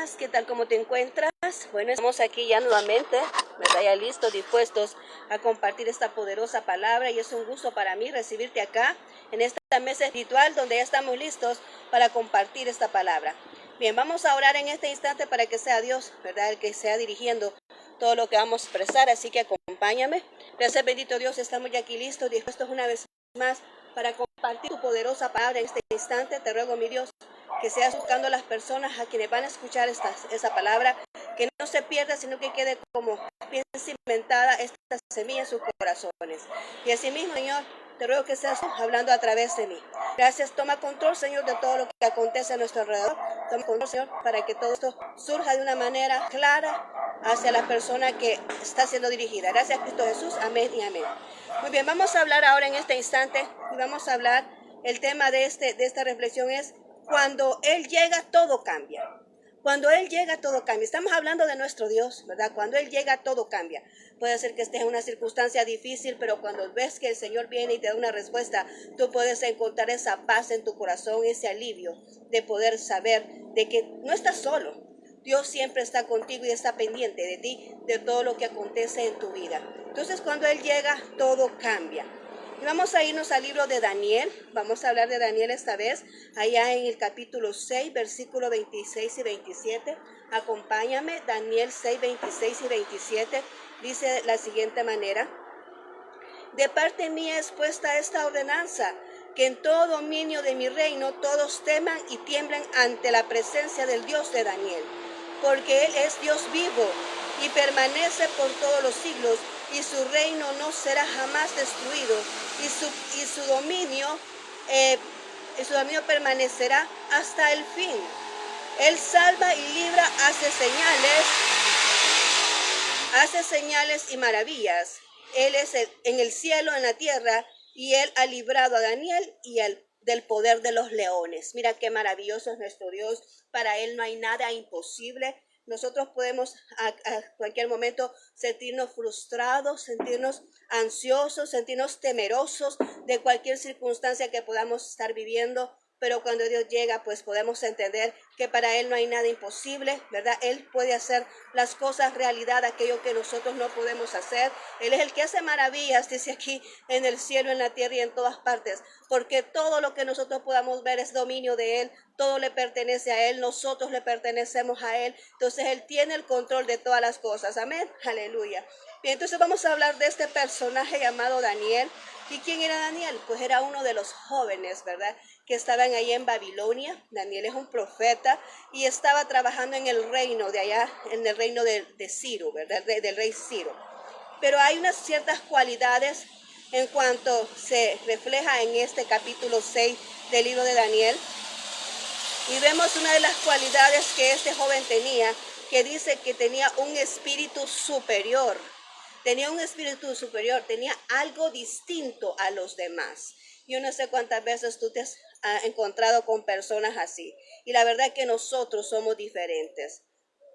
estás? ¿Qué tal? ¿Cómo te encuentras? Bueno, estamos aquí ya nuevamente, ¿verdad? Ya listos, dispuestos a compartir esta poderosa palabra, y es un gusto para mí recibirte acá en esta mesa espiritual donde ya estamos listos para compartir esta palabra. Bien, vamos a orar en este instante para que sea Dios, ¿verdad?, el que sea dirigiendo todo lo que vamos a expresar, así que acompáñame. Gracias, bendito Dios, estamos ya aquí listos, dispuestos una vez más para compartir tu poderosa palabra en este instante. Te ruego, mi Dios, que seas buscando a las personas a quienes van a escuchar esa palabra, que no se pierda, sino que quede como bien cimentada esta semilla en sus corazones. Y asimismo, Señor, te ruego que seas hablando a través de mí. Gracias, toma control, Señor, de todo lo que acontece a nuestro alrededor. Toma control, Señor, para que todo esto surja de una manera clara hacia la persona que está siendo dirigida. Gracias, Cristo Jesús. Amén y amén. Muy bien, vamos a hablar ahora en este instante, y vamos a hablar, el tema de esta reflexión es: cuando Él llega, todo cambia. Cuando Él llega, todo cambia. Estamos hablando de nuestro Dios, ¿verdad? Cuando Él llega, todo cambia. Puede ser que estés en una circunstancia difícil, pero cuando ves que el Señor viene y te da una respuesta, tú puedes encontrar esa paz en tu corazón, ese alivio de poder saber de que no estás solo. Dios siempre está contigo y está pendiente de ti, de todo lo que acontece en tu vida. Entonces, cuando Él llega, todo cambia. Y vamos a irnos al libro de Daniel. Vamos a hablar de Daniel esta vez, allá en el capítulo 6, versículos 26 y 27. Acompáñame, Daniel 6, 26 y 27. Dice de la siguiente manera: de parte mía es puesta esta ordenanza, que en todo dominio de mi reino todos teman y tiemblen ante la presencia del Dios de Daniel, porque Él es Dios vivo y permanece por todos los siglos, y su reino no será jamás destruido, y su dominio permanecerá hasta el fin. Él salva y libra, hace señales y maravillas. Él es en el cielo, en la tierra, y Él ha librado a Daniel del poder de los leones. Mira qué maravilloso es nuestro Dios. Para Él no hay nada imposible. Nosotros podemos a cualquier momento sentirnos frustrados, sentirnos ansiosos, sentirnos temerosos de cualquier circunstancia que podamos estar viviendo. Pero cuando Dios llega, pues podemos entender que para Él no hay nada imposible, ¿verdad? Él puede hacer las cosas realidad, aquello que nosotros no podemos hacer. Él es el que hace maravillas, dice aquí, en el cielo, en la tierra y en todas partes, porque todo lo que nosotros podamos ver es dominio de Él, todo le pertenece a Él, nosotros le pertenecemos a Él. Entonces Él tiene el control de todas las cosas. Amén, aleluya. Bien, entonces vamos a hablar de este personaje llamado Daniel. ¿Y quién era Daniel? Pues era uno de los jóvenes, ¿verdad?, que estaban ahí en Babilonia. Daniel es un profeta y estaba trabajando en el reino de allá, en el reino de Ciro, ¿verdad?, del rey Ciro. Pero hay unas ciertas cualidades en cuanto se refleja en este capítulo 6 del libro de Daniel. Y vemos una de las cualidades que este joven tenía, que dice que tenía un espíritu superior. Tenía un espíritu superior, tenía algo distinto a los demás. Yo no sé cuántas veces tú te has encontrado con personas así. Y la verdad es que nosotros somos diferentes.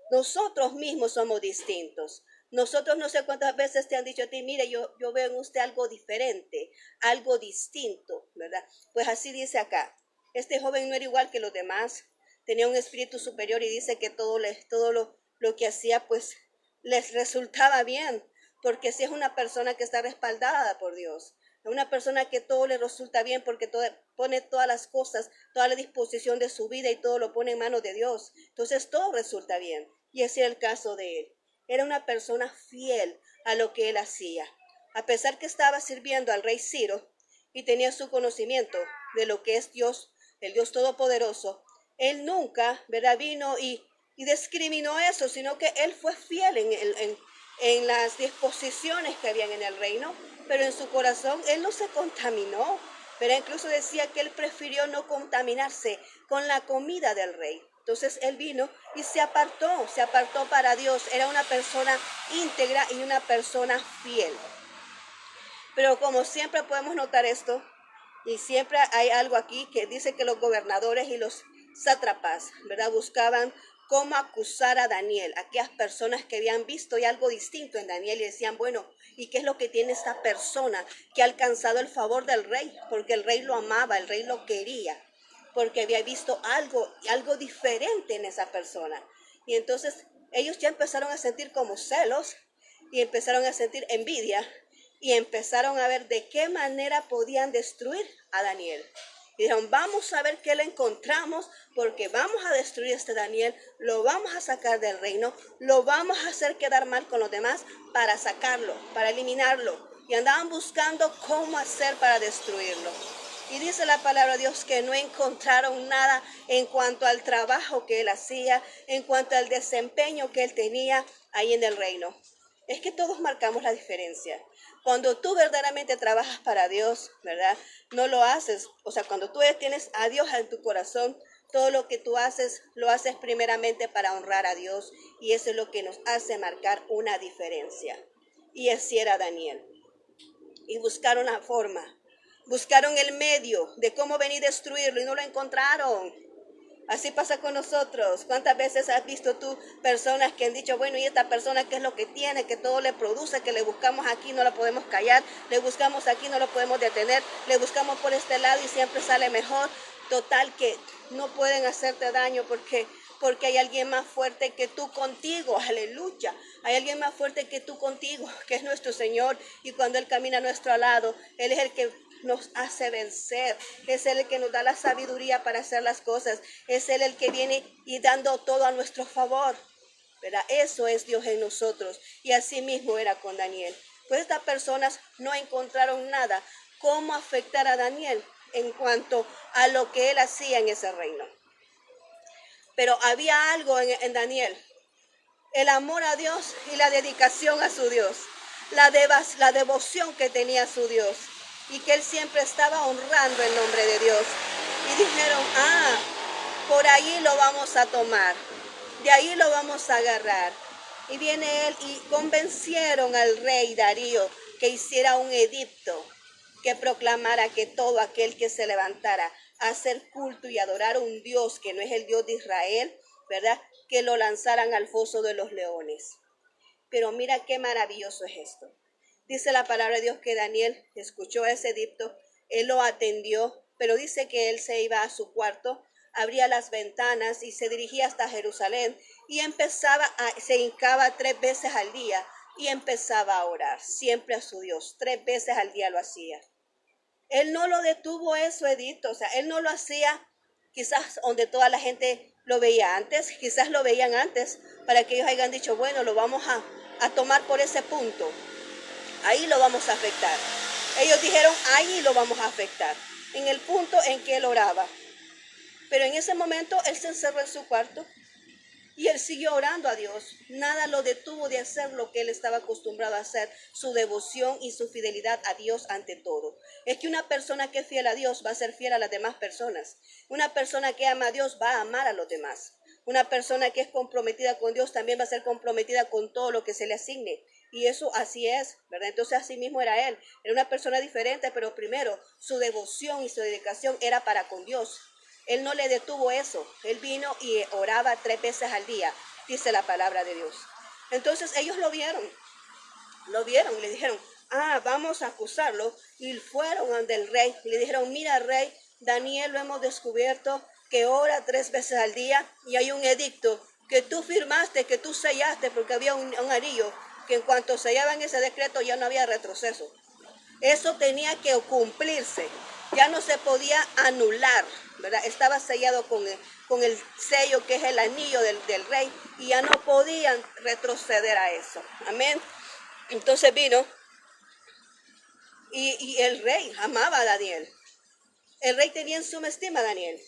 Nosotros mismos somos distintos. Nosotros, no sé cuántas veces te han dicho a ti: mire, yo veo en usted algo diferente, algo distinto, ¿verdad? Pues así dice acá. Este joven no era igual que los demás. Tenía un espíritu superior, y dice que todo lo que hacía, pues les resultaba bien. Porque si es una persona que está respaldada por Dios, es una persona que todo le resulta bien, porque pone todas las cosas, toda la disposición de su vida, y todo lo pone en manos de Dios. Entonces todo resulta bien. Y ese era el caso de él. Era una persona fiel a lo que él hacía. A pesar que estaba sirviendo al rey Ciro y tenía su conocimiento de lo que es Dios, el Dios Todopoderoso, él nunca, ¿verdad?, vino y discriminó eso, sino que él fue fiel en las disposiciones que habían en el reino, pero en su corazón él no se contaminó. Pero incluso decía que él prefirió no contaminarse con la comida del rey. Entonces él vino y se apartó para Dios. Era una persona íntegra y una persona fiel. Pero como siempre podemos notar esto, y siempre hay algo aquí que dice que los gobernadores y los sátrapas, ¿verdad?, buscaban cómo acusar a Daniel, aquellas personas que habían visto ya algo distinto en Daniel, y decían: bueno, ¿y qué es lo que tiene esta persona que ha alcanzado el favor del rey? Porque el rey lo amaba, el rey lo quería, porque había visto algo diferente en esa persona. Y entonces ellos ya empezaron a sentir como celos y empezaron a sentir envidia y empezaron a ver de qué manera podían destruir a Daniel. Y dijeron, vamos a ver qué le encontramos, porque vamos a destruir a este Daniel, lo vamos a sacar del reino, lo vamos a hacer quedar mal con los demás para sacarlo, para eliminarlo. Y andaban buscando cómo hacer para destruirlo. Y dice la palabra de Dios que no encontraron nada en cuanto al trabajo que él hacía, en cuanto al desempeño que él tenía ahí en el reino. Es que todos marcamos la diferencia. Cuando tú verdaderamente trabajas para Dios, ¿verdad? No lo haces, o sea, cuando tú tienes a Dios en tu corazón, todo lo que tú haces, lo haces primeramente para honrar a Dios, y eso es lo que nos hace marcar una diferencia. Y así era Daniel. Y buscaron la forma, buscaron el medio de cómo venir a destruirlo y no lo encontraron. Así pasa con nosotros. ¿Cuántas veces has visto tú personas que han dicho, bueno, y esta persona qué es lo que tiene, que todo le produce, que le buscamos aquí, no la podemos callar, le buscamos aquí, no lo podemos detener, le buscamos por este lado y siempre sale mejor? Total que no pueden hacerte daño porque hay alguien más fuerte que tú contigo, aleluya. Hay alguien más fuerte que tú contigo, que es nuestro Señor, y cuando Él camina a nuestro lado, Él es el que nos hace vencer, es Él el que nos da la sabiduría para hacer las cosas, es Él el que viene y dando todo a nuestro favor, ¿verdad? Eso es Dios en nosotros, y así mismo era con Daniel. Pues estas personas no encontraron nada cómo afectar a Daniel en cuanto a lo que él hacía en ese reino. Pero había algo en Daniel, el amor a Dios y la dedicación a su Dios, la devoción que tenía a su Dios, y que él siempre estaba honrando el nombre de Dios. Y dijeron, por ahí lo vamos a tomar, de ahí lo vamos a agarrar. Y viene él y convencieron al rey Darío que hiciera un edicto que proclamara que todo aquel que se levantara a hacer culto y adorar a un Dios que no es el Dios de Israel, ¿verdad?, que lo lanzaran al foso de los leones. Pero mira qué maravilloso es esto. Dice la palabra de Dios que Daniel escuchó ese edicto, él lo atendió, pero dice que él se iba a su cuarto, abría las ventanas y se dirigía hasta Jerusalén y se hincaba 3 veces al día y empezaba a orar siempre a su Dios. 3 veces al día lo hacía. Él no lo detuvo eso, edicto, o sea, él no lo hacía quizás donde toda la gente lo veía antes, quizás lo veían antes para que ellos hayan dicho, bueno, lo vamos a tomar por ese punto, ahí lo vamos a afectar. Ellos dijeron, ahí lo vamos a afectar, en el punto en que él oraba. Pero en ese momento él se encerró en su cuarto y él siguió orando a Dios. Nada lo detuvo de hacer lo que él estaba acostumbrado a hacer, su devoción y su fidelidad a Dios ante todo. Es que una persona que es fiel a Dios va a ser fiel a las demás personas. Una persona que ama a Dios va a amar a los demás. Una persona que es comprometida con Dios también va a ser comprometida con todo lo que se le asigne. Y eso así es, ¿verdad? Entonces así mismo era él. Era una persona diferente, pero primero su devoción y su dedicación era para con Dios. Él no le detuvo eso. Él vino y oraba 3 veces al día, dice la palabra de Dios. Entonces ellos lo vieron y le dijeron, vamos a acusarlo. Y fueron ante el rey y le dijeron, mira, rey, Daniel lo hemos descubierto que ora 3 veces al día y hay un edicto que tú firmaste, que tú sellaste, porque había un anillo que en cuanto sellaban ese decreto ya no había retroceso. Eso tenía que cumplirse, ya no se podía anular, ¿verdad? Estaba sellado con el sello que es el anillo del rey y ya no podían retroceder a eso. Amén. Entonces vino y el rey amaba a Daniel. El rey tenía en suma estima a Daniel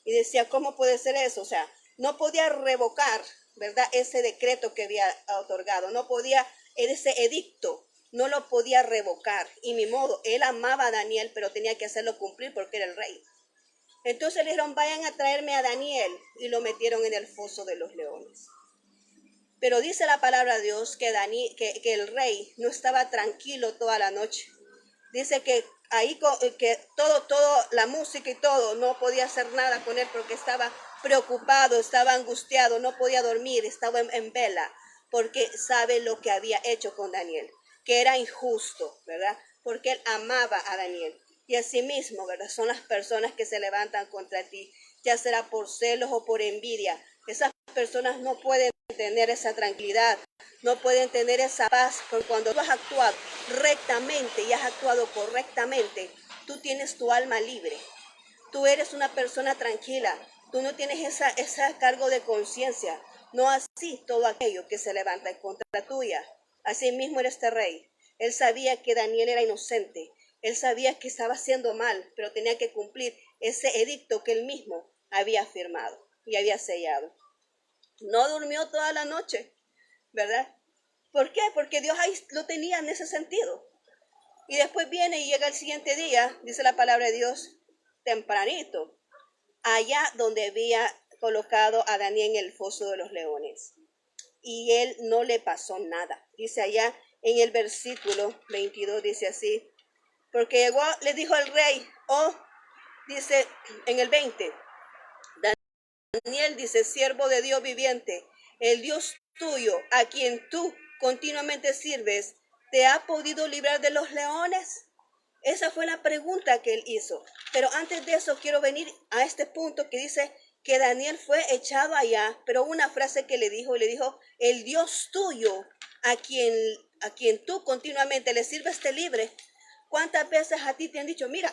y decía, ¿cómo puede ser eso? O sea, no podía revocar, ¿verdad?, ese decreto que había otorgado, no podía, ese edicto, no lo podía revocar. Y ni modo, él amaba a Daniel, pero tenía que hacerlo cumplir porque era el rey. Entonces le dijeron, vayan a traerme a Daniel, y lo metieron en el foso de los leones. Pero dice la palabra de Dios que el rey no estaba tranquilo toda la noche. Dice que ahí que todo, la música y todo, no podía hacer nada con él porque estaba preocupado, estaba angustiado, no podía dormir, estaba en vela, porque sabe lo que había hecho con Daniel, que era injusto, ¿verdad? Porque él amaba a Daniel. Y asimismo, ¿verdad?, son las personas que se levantan contra ti, ya será por celos o por envidia. Esas personas no pueden tener esa tranquilidad, no pueden tener esa paz, porque cuando tú has actuado rectamente y has actuado correctamente, tú tienes tu alma libre. Tú eres una persona tranquila, tú no tienes esa cargo de conciencia, no así todo aquello que se levanta en contra tuya. Así mismo era este rey. Él sabía que Daniel era inocente, él sabía que estaba haciendo mal, pero tenía que cumplir ese edicto que él mismo había firmado y había sellado. No durmió toda la noche, ¿verdad? ¿Por qué? Porque Dios ahí lo tenía en ese sentido. Y después viene y llega el siguiente día, dice la palabra de Dios, tempranito, allá donde había colocado a Daniel en el foso de los leones. Y él no le pasó nada. Dice allá en el versículo 22, dice así, porque llegó, le dijo el rey, dice en el 20, Daniel dice, siervo de Dios viviente, el Dios tuyo, a quien tú continuamente sirves, ¿te ha podido librar de los leones? Esa fue la pregunta que él hizo. Pero antes de eso quiero venir a este punto que dice que Daniel fue echado allá, pero una frase que le dijo, el Dios tuyo, a quien tú continuamente le sirves, te libre. ¿Cuántas veces a ti te han dicho, mira,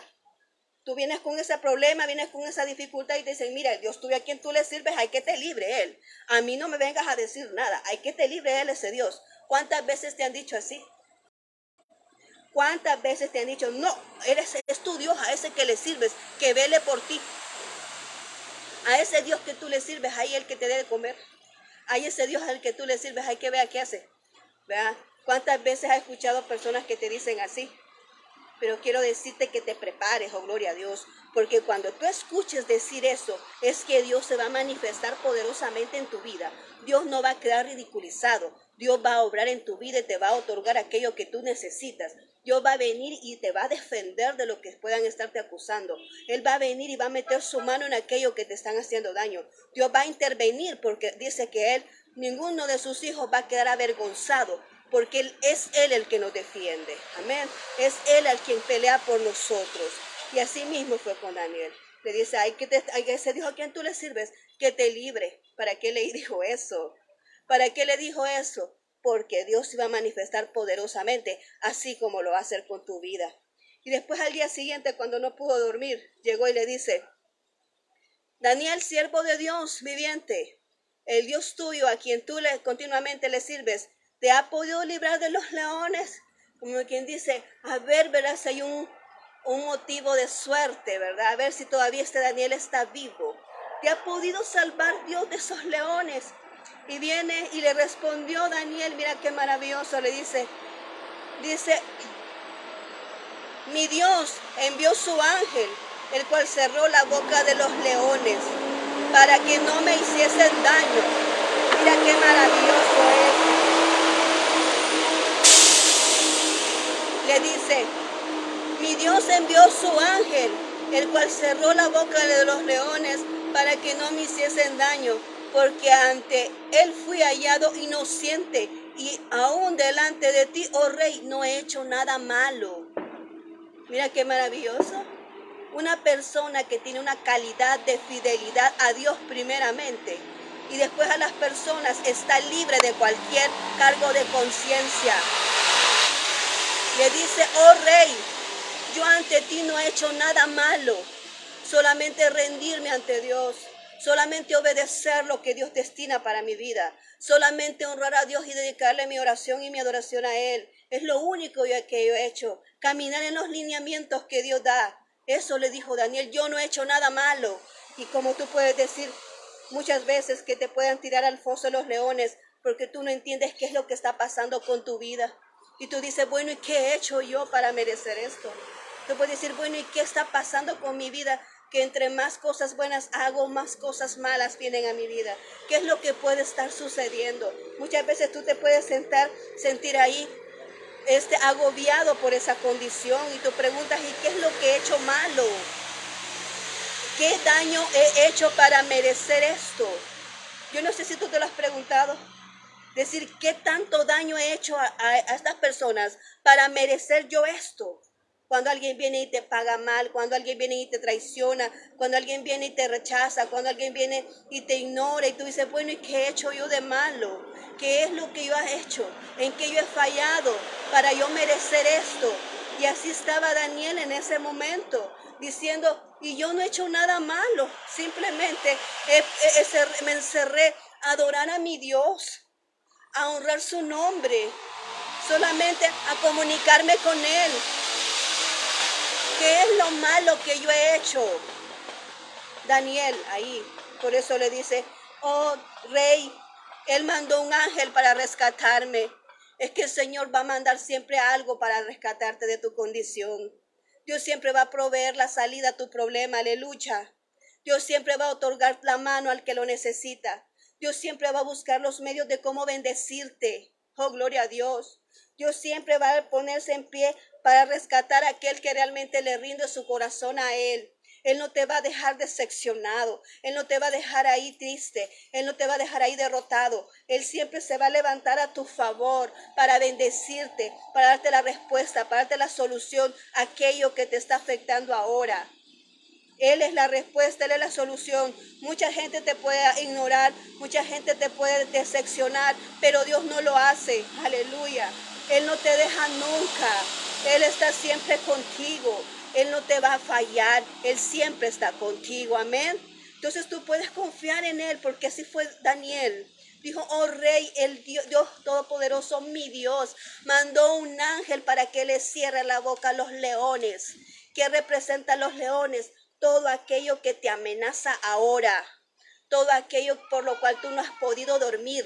tú vienes con ese problema, vienes con esa dificultad y te dicen, mira, el Dios tuyo a quien tú le sirves, hay que te libre Él. A mí no me vengas a decir nada, hay que te libre Él, ese Dios. ¿Cuántas veces te han dicho así? ¿Cuántas veces te han dicho, no, es tu Dios, a ese que le sirves, que vele por ti? A ese Dios que tú le sirves, ahí el que te dé de comer. Hay ese Dios al que tú le sirves, hay que ver qué hace. ¿Verdad? ¿Cuántas veces has escuchado personas que te dicen así? Pero quiero decirte que te prepares, oh gloria a Dios, porque cuando tú escuches decir eso, es que Dios se va a manifestar poderosamente en tu vida. Dios no va a quedar ridiculizado. Dios va a obrar en tu vida y te va a otorgar aquello que tú necesitas. Dios va a venir y te va a defender de lo que puedan estarte acusando. Él va a venir y va a meter su mano en aquello que te están haciendo daño. Dios va a intervenir porque dice que ninguno de sus hijos va a quedar avergonzado, porque es Él el que nos defiende. Amén. Es Él el quien pelea por nosotros. Y así mismo fue con Daniel. Le dice, ese Dios a quien tú le sirves, que te libre. ¿Para qué le dijo eso? ¿Para qué le dijo eso? Porque Dios iba a manifestar poderosamente, así como lo va a hacer con tu vida. Y después al día siguiente, cuando no pudo dormir, llegó y le dice, Daniel, siervo de Dios viviente, el Dios tuyo a quien tú continuamente le sirves, ¿te ha podido librar de los leones? Como quien dice, a ver, ¿verdad? Si hay un motivo de suerte, ¿verdad? A ver si todavía este Daniel está vivo. ¿Te ha podido salvar Dios de esos leones? Y viene y le respondió Daniel, mira qué maravilloso, le dice, mi Dios envió su ángel, el cual cerró la boca de los leones, para que no me hiciesen daño. Mira qué maravilloso es. Le dice, mi Dios envió su ángel, el cual cerró la boca de los leones, para que no me hiciesen daño, porque ante él fui hallado inocente, y aún delante de ti, oh rey, no he hecho nada malo. Mira qué maravilloso. Una persona que tiene una calidad de fidelidad a Dios primeramente y después a las personas está libre de cualquier cargo de conciencia. Le dice, oh rey, yo ante ti no he hecho nada malo, solamente rendirme ante Dios, solamente obedecer lo que Dios destina para mi vida, solamente honrar a Dios y dedicarle mi oración y mi adoración a Él. Es lo único que yo he hecho, caminar en los lineamientos que Dios da. Eso le dijo Daniel, yo no he hecho nada malo. Y como tú puedes decir muchas veces que te puedan tirar al foso de los leones porque tú no entiendes qué es lo que está pasando con tu vida. Y tú dices, bueno, ¿y qué he hecho yo para merecer esto? Tú puedes decir, bueno, ¿y qué está pasando con mi vida? Que entre más cosas buenas hago, más cosas malas vienen a mi vida. ¿Qué es lo que puede estar sucediendo? Muchas veces tú te puedes sentir ahí agobiado por esa condición y tú preguntas, ¿y qué es lo que he hecho malo? ¿Qué daño he hecho para merecer esto? Yo no sé si tú te lo has preguntado. Decir, ¿qué tanto daño he hecho a estas personas para merecer yo esto? Cuando alguien viene y te paga mal, cuando alguien viene y te traiciona, cuando alguien viene y te rechaza, cuando alguien viene y te ignora y tú dices, bueno, ¿y qué he hecho yo de malo? ¿Qué es lo que yo he hecho? ¿En qué yo he fallado para yo merecer esto? Y así estaba Daniel en ese momento, diciendo, y yo no he hecho nada malo, simplemente me encerré a adorar a mi Dios, a honrar su nombre, solamente a comunicarme con Él. ¿Qué es lo malo que yo he hecho? Daniel ahí, por eso le dice, oh rey, Él mandó un ángel para rescatarme. Es que el Señor va a mandar siempre algo para rescatarte de tu condición. Dios siempre va a proveer la salida a tu problema, aleluya. Dios siempre va a otorgar la mano al que lo necesita. Dios siempre va a buscar los medios de cómo bendecirte. Oh, gloria a Dios. Dios siempre va a ponerse en pie para rescatar a aquel que realmente le rinde su corazón a Él. Él no te va a dejar decepcionado. Él no te va a dejar ahí triste. Él no te va a dejar ahí derrotado. Él siempre se va a levantar a tu favor para bendecirte, para darte la respuesta, para darte la solución a aquello que te está afectando ahora. Él es la respuesta, Él es la solución. Mucha gente te puede ignorar, mucha gente te puede decepcionar, pero Dios no lo hace. Aleluya. Él no te deja nunca. Él está siempre contigo. Él no te va a fallar. Él siempre está contigo. Amén. Entonces tú puedes confiar en Él, porque así fue Daniel. Dijo, oh rey, el Dios todopoderoso, mi Dios, mandó un ángel para que le cierre la boca a los leones. ¿Qué representa a los leones? Todo aquello que te amenaza ahora, todo aquello por lo cual tú no has podido dormir,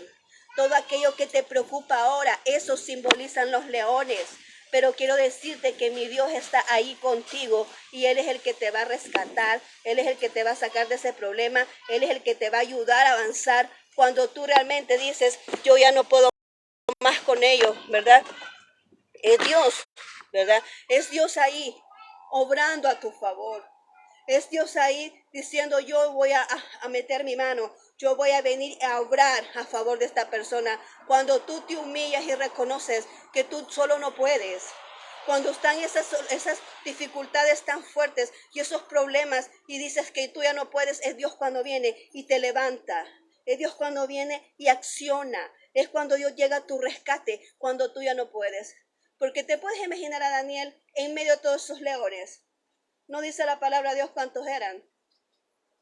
todo aquello que te preocupa ahora, eso simbolizan los leones. Pero quiero decirte que mi Dios está ahí contigo y Él es el que te va a rescatar, Él es el que te va a sacar de ese problema, Él es el que te va a ayudar a avanzar cuando tú realmente dices, yo ya no puedo más con ellos, ¿verdad? Es Dios, ¿verdad? Es Dios ahí, obrando a tu favor. Es Dios ahí diciendo, yo voy a meter mi mano, yo voy a venir a obrar a favor de esta persona. Cuando tú te humillas y reconoces que tú solo no puedes, cuando están esas dificultades tan fuertes y esos problemas y dices que tú ya no puedes, es Dios cuando viene y te levanta. Es Dios cuando viene y acciona. Es cuando Dios llega a tu rescate, cuando tú ya no puedes. Porque te puedes imaginar a Daniel en medio de todos esos leones. No dice la palabra de Dios cuántos eran,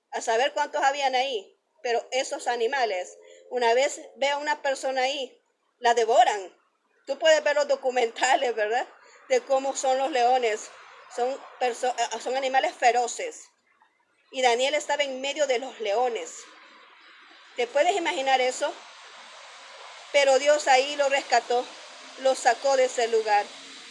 a saber cuántos habían ahí, pero esos animales, una vez ve a una persona ahí, la devoran. Tú puedes ver los documentales, ¿verdad? De cómo son los leones, son animales feroces. Y Daniel estaba en medio de los leones. ¿Te puedes imaginar eso? Pero Dios ahí lo rescató, lo sacó de ese lugar,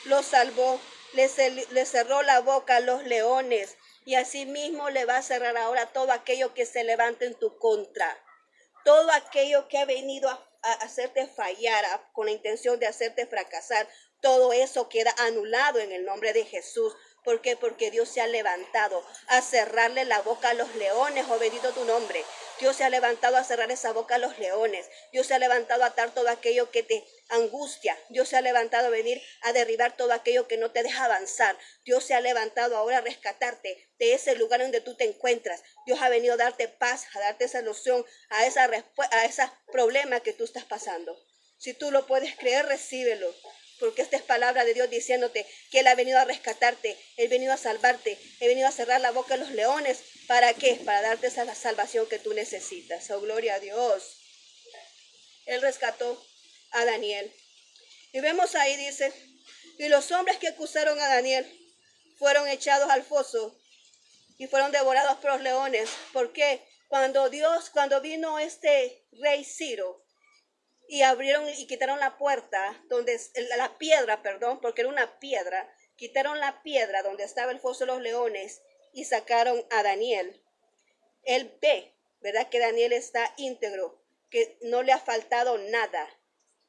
lo salvó, le cerró la boca a los leones y asimismo le va a cerrar ahora todo aquello que se levante en tu contra. Todo aquello que ha venido a hacerte fallar, con la intención de hacerte fracasar, todo eso queda anulado en el nombre de Jesús. ¿Por qué? Porque Dios se ha levantado a cerrarle la boca a los leones, oh bendito tu nombre. Dios se ha levantado a cerrar esa boca a los leones. Dios se ha levantado a atar todo aquello que te angustia. Dios se ha levantado a venir a derribar todo aquello que no te deja avanzar. Dios se ha levantado ahora a rescatarte de ese lugar donde tú te encuentras. Dios ha venido a darte paz, a darte solución a ese problema que tú estás pasando. Si tú lo puedes creer, recíbelo. Porque esta es palabra de Dios diciéndote que Él ha venido a rescatarte, Él ha venido a salvarte, Él ha venido a cerrar la boca de los leones. ¿Para qué? Para darte esa salvación que tú necesitas. Oh, gloria a Dios. Él rescató a Daniel. Y vemos ahí, dice, y los hombres que acusaron a Daniel fueron echados al foso y fueron devorados por los leones. ¿Por qué? Cuando vino este rey Ciro, y abrieron y quitaron la puerta, la piedra, perdón, porque era una piedra, quitaron la piedra donde estaba el foso de los leones y sacaron a Daniel. Él ve, ¿verdad? Que Daniel está íntegro, que no le ha faltado nada.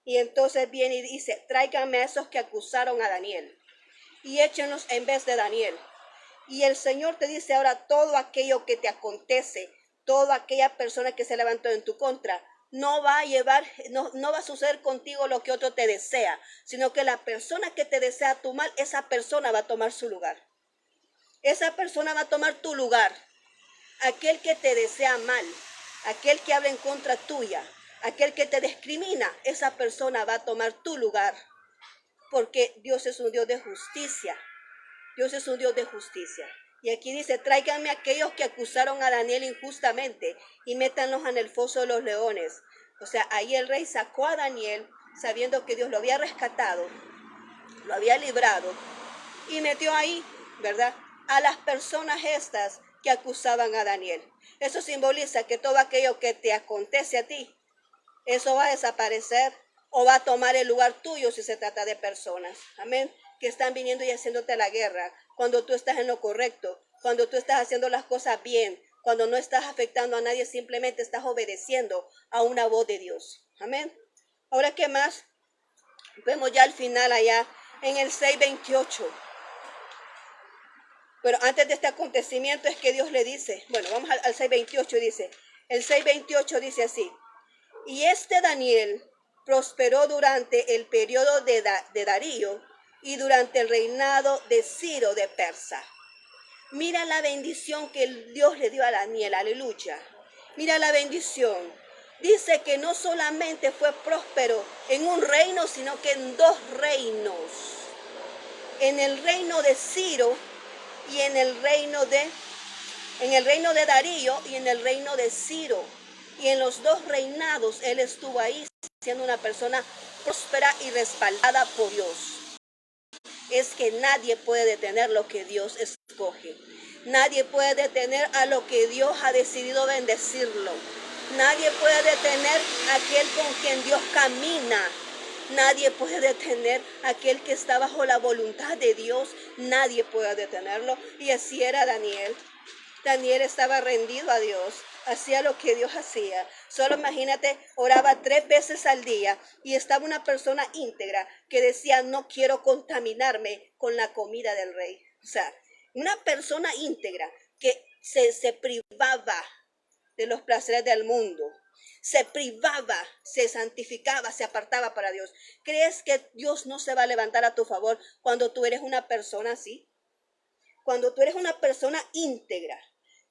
Y entonces viene y dice, tráiganme a esos que acusaron a Daniel y échenlos en vez de Daniel. Y el Señor te dice ahora todo aquello que te acontece, toda aquella persona que se levantó en tu contra, no va a llevar, no va a suceder contigo lo que otro te desea, sino que la persona que te desea tu mal, esa persona va a tomar su lugar. Esa persona va a tomar tu lugar. Aquel que te desea mal, aquel que habla en contra tuya, aquel que te discrimina, esa persona va a tomar tu lugar. Porque Dios es un Dios de justicia. Dios es un Dios de justicia. Y aquí dice, tráiganme a aquellos que acusaron a Daniel injustamente y métanlos en el foso de los leones. O sea, ahí el rey sacó a Daniel sabiendo que Dios lo había rescatado, lo había librado y metió ahí, ¿verdad?, a las personas estas que acusaban a Daniel. Eso simboliza que todo aquello que te acontece a ti, eso va a desaparecer o va a tomar el lugar tuyo si se trata de personas. Amén. Que están viniendo y haciéndote la guerra cuando tú estás en lo correcto, cuando tú estás haciendo las cosas bien, cuando no estás afectando a nadie, simplemente estás obedeciendo a una voz de Dios. Amén. Ahora, ¿qué más? Vemos ya al final allá en el 6:28. Pero antes de este acontecimiento es que Dios le dice, bueno, vamos al 6:28, dice, el 6:28 dice así, y este Daniel prosperó durante el periodo de Darío y durante el reinado de Ciro de Persa. Mira la bendición que Dios le dio a Daniel, aleluya. Mira la bendición. Dice que no solamente fue próspero en un reino, sino que en dos reinos. En el reino de Ciro y en el reino de Darío y en el reino de Ciro. Y en los dos reinados él estuvo ahí siendo una persona próspera y respaldada por Dios. Es que nadie puede detener lo que Dios escoge. Nadie puede detener a lo que Dios ha decidido bendecirlo. Nadie puede detener a aquel con quien Dios camina. Nadie puede detener a aquel que está bajo la voluntad de Dios. Nadie puede detenerlo. Y así era Daniel. Daniel estaba rendido a Dios, hacía lo que Dios hacía. Solo imagínate, oraba 3 veces al día y estaba una persona íntegra que decía, no quiero contaminarme con la comida del rey. O sea, una persona íntegra que se privaba de los placeres del mundo. Se privaba, se santificaba, se apartaba para Dios. ¿Crees que Dios no se va a levantar a tu favor cuando tú eres una persona así? Cuando tú eres una persona íntegra,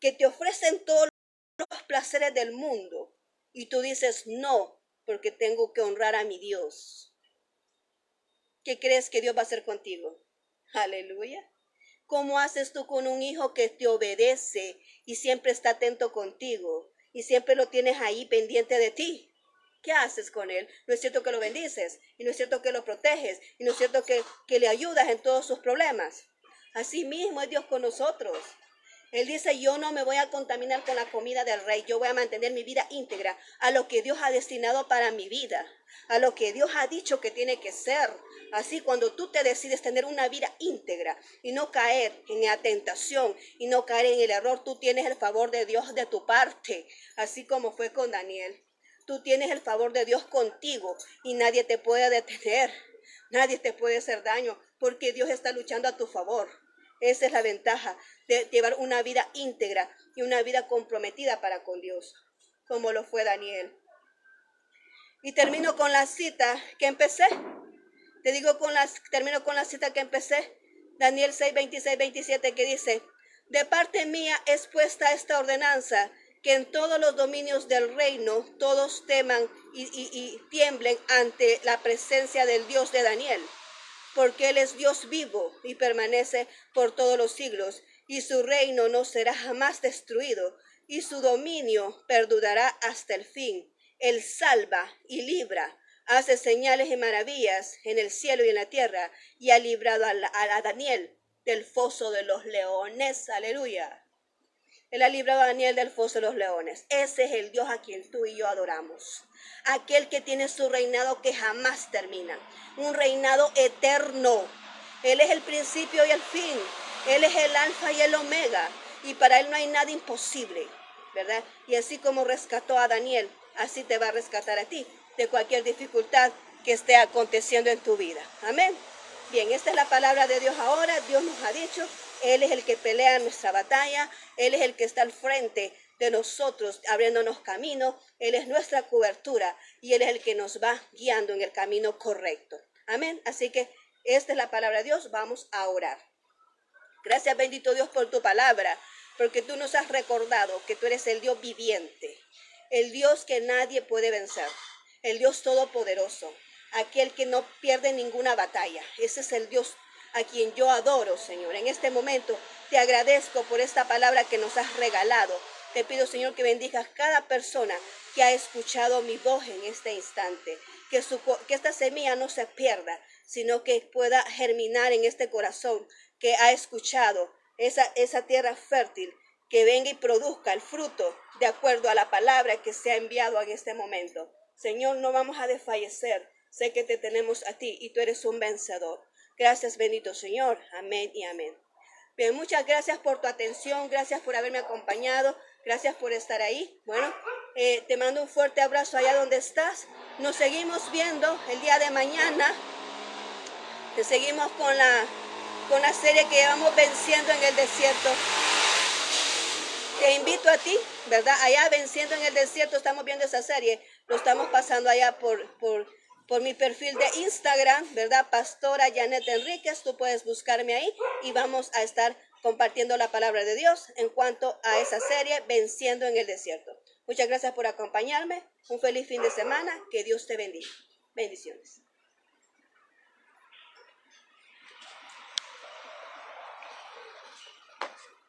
que te ofrecen todos los placeres del mundo y tú dices no, porque tengo que honrar a mi Dios. ¿Qué crees que Dios va a hacer contigo? Aleluya. ¿Cómo haces tú con un hijo que te obedece y siempre está atento contigo y siempre lo tienes ahí pendiente de ti? ¿Qué haces con él? No es cierto que lo bendices y no es cierto que lo proteges y no es cierto que le ayudas en todos sus problemas. Así mismo es Dios con nosotros. Él dice, yo no me voy a contaminar con la comida del rey, yo voy a mantener mi vida íntegra a lo que Dios ha destinado para mi vida, a lo que Dios ha dicho que tiene que ser. Así cuando tú te decides tener una vida íntegra y no caer en la tentación y no caer en el error, tú tienes el favor de Dios de tu parte, así como fue con Daniel. Tú tienes el favor de Dios contigo y nadie te puede detener, nadie te puede hacer daño porque Dios está luchando a tu favor. Esa es la ventaja de llevar una vida íntegra y una vida comprometida para con Dios, como lo fue Daniel. Y termino con la cita que empecé. Termino con la cita que empecé. Daniel 6, 26, 27, que dice, de parte mía es puesta esta ordenanza, que en todos los dominios del reino todos teman y tiemblen ante la presencia del Dios de Daniel, porque Él es Dios vivo y permanece por todos los siglos, y su reino no será jamás destruido, y su dominio perdurará hasta el fin. Él salva y libra, hace señales y maravillas en el cielo y en la tierra, y ha librado a Daniel del foso de los leones. Aleluya. Él ha librado a Daniel del foso de los leones. Ese es el Dios a quien tú y yo adoramos. Aquel que tiene su reinado que jamás termina. Un reinado eterno. Él es el principio y el fin. Él es el alfa y el omega. Y para Él no hay nada imposible, ¿verdad? Y así como rescató a Daniel, así te va a rescatar a ti de cualquier dificultad que esté aconteciendo en tu vida. Amén. Bien, esta es la palabra de Dios ahora. Dios nos ha dicho, Él es el que pelea nuestra batalla, Él es el que está al frente de nosotros, abriéndonos camino. Él es nuestra cobertura y Él es el que nos va guiando en el camino correcto. Amén. Así que esta es la palabra de Dios. Vamos a orar. Gracias, bendito Dios, por tu palabra, porque tú nos has recordado que tú eres el Dios viviente, el Dios que nadie puede vencer, el Dios todopoderoso, aquel que no pierde ninguna batalla. Ese es el Dios a quien yo adoro, Señor. En este momento te agradezco por esta palabra que nos has regalado. Te pido, Señor, que bendigas cada persona que ha escuchado mi voz en este instante, que esta semilla no se pierda, sino que pueda germinar en este corazón que ha escuchado esa tierra fértil, que venga y produzca el fruto de acuerdo a la palabra que se ha enviado en este momento. Señor, no vamos a desfallecer. Sé que te tenemos a ti y tú eres un vencedor. Gracias, bendito Señor. Amén y amén. Bien, muchas gracias por tu atención. Gracias por haberme acompañado. Gracias por estar ahí. Bueno, te mando un fuerte abrazo allá donde estás. Nos seguimos viendo el día de mañana. Te seguimos con la serie que llevamos venciendo en el desierto. Te invito a ti, ¿verdad? Allá venciendo en el desierto, estamos viendo esa serie. Lo estamos pasando allá por mi perfil de Instagram, ¿verdad? Pastora Janet Enríquez, tú puedes buscarme ahí y vamos a estar compartiendo la palabra de Dios en cuanto a esa serie, Venciendo en el Desierto. Muchas gracias por acompañarme. Un feliz fin de semana. Que Dios te bendiga. Bendiciones.